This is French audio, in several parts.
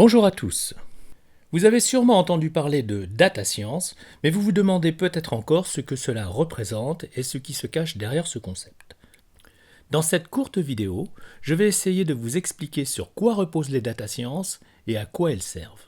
Bonjour à tous. Vous avez sûrement entendu parler de data science, mais vous vous demandez peut-être encore ce que cela représente et ce qui se cache derrière ce concept. Dans cette courte vidéo, je vais essayer de vous expliquer sur quoi reposent les data sciences et à quoi elles servent.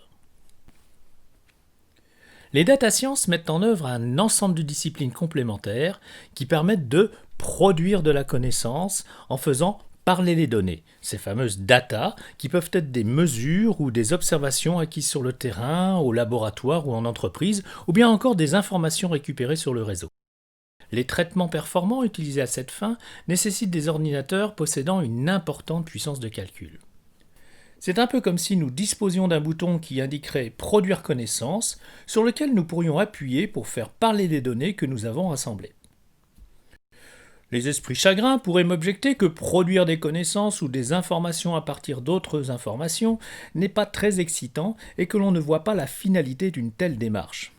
Les data sciences mettent en œuvre un ensemble de disciplines complémentaires qui permettent de produire de la connaissance en faisant parler les données, ces fameuses data qui peuvent être des mesures ou des observations acquises sur le terrain, au laboratoire ou en entreprise, ou bien encore des informations récupérées sur le réseau. Les traitements performants utilisés à cette fin nécessitent des ordinateurs possédant une importante puissance de calcul. C'est un peu comme si nous disposions d'un bouton qui indiquerait « Produire connaissance » sur lequel nous pourrions appuyer pour faire parler les données que nous avons rassemblées. Les esprits chagrins pourraient m'objecter que produire des connaissances ou des informations à partir d'autres informations n'est pas très excitant et que l'on ne voit pas la finalité d'une telle démarche.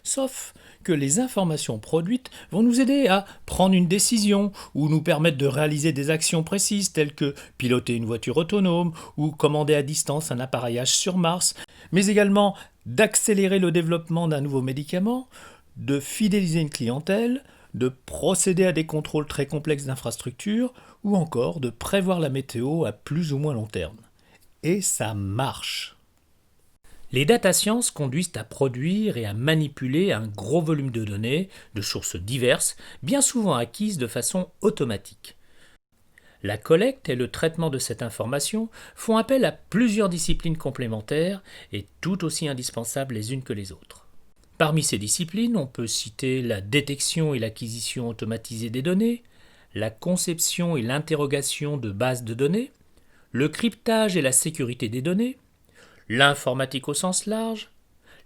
Sauf que les informations produites vont nous aider à prendre une décision ou nous permettre de réaliser des actions précises telles que piloter une voiture autonome ou commander à distance un appareillage sur Mars, mais également d'accélérer le développement d'un nouveau médicament, de fidéliser une clientèle, de procéder à des contrôles très complexes d'infrastructures ou encore de prévoir la météo à plus ou moins long terme. Et ça marche! Les data sciences conduisent à produire et à manipuler un gros volume de données, de sources diverses, bien souvent acquises de façon automatique. La collecte et le traitement de cette information font appel à plusieurs disciplines complémentaires et tout aussi indispensables les unes que les autres. Parmi ces disciplines, on peut citer la détection et l'acquisition automatisée des données, la conception et l'interrogation de bases de données, le cryptage et la sécurité des données, l'informatique au sens large,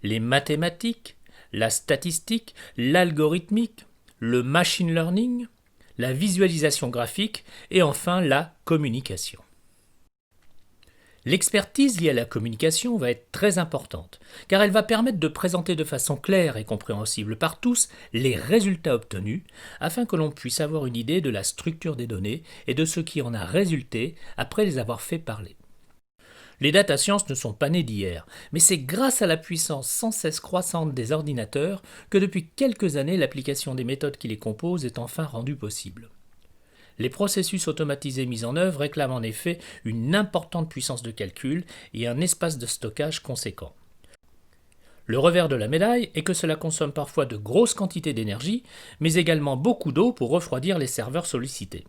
les mathématiques, la statistique, l'algorithmique, le machine learning, la visualisation graphique et enfin la communication. L'expertise liée à la communication va être très importante, car elle va permettre de présenter de façon claire et compréhensible par tous les résultats obtenus, afin que l'on puisse avoir une idée de la structure des données et de ce qui en a résulté après les avoir fait parler. Les data sciences ne sont pas nées d'hier, mais c'est grâce à la puissance sans cesse croissante des ordinateurs que depuis quelques années l'application des méthodes qui les composent est enfin rendue possible. Les processus automatisés mis en œuvre réclament en effet une importante puissance de calcul et un espace de stockage conséquent. Le revers de la médaille est que cela consomme parfois de grosses quantités d'énergie, mais également beaucoup d'eau pour refroidir les serveurs sollicités.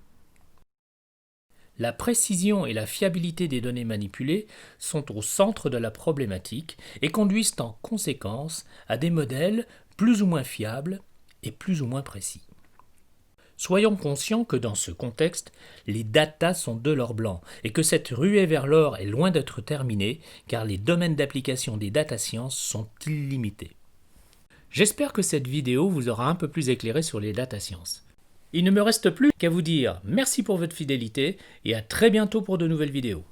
La précision et la fiabilité des données manipulées sont au centre de la problématique et conduisent en conséquence à des modèles plus ou moins fiables et plus ou moins précis. Soyons conscients que dans ce contexte, les datas sont de l'or blanc et que cette ruée vers l'or est loin d'être terminée car les domaines d'application des data sciences sont illimités. J'espère que cette vidéo vous aura un peu plus éclairé sur les data sciences. Il ne me reste plus qu'à vous dire merci pour votre fidélité et à très bientôt pour de nouvelles vidéos.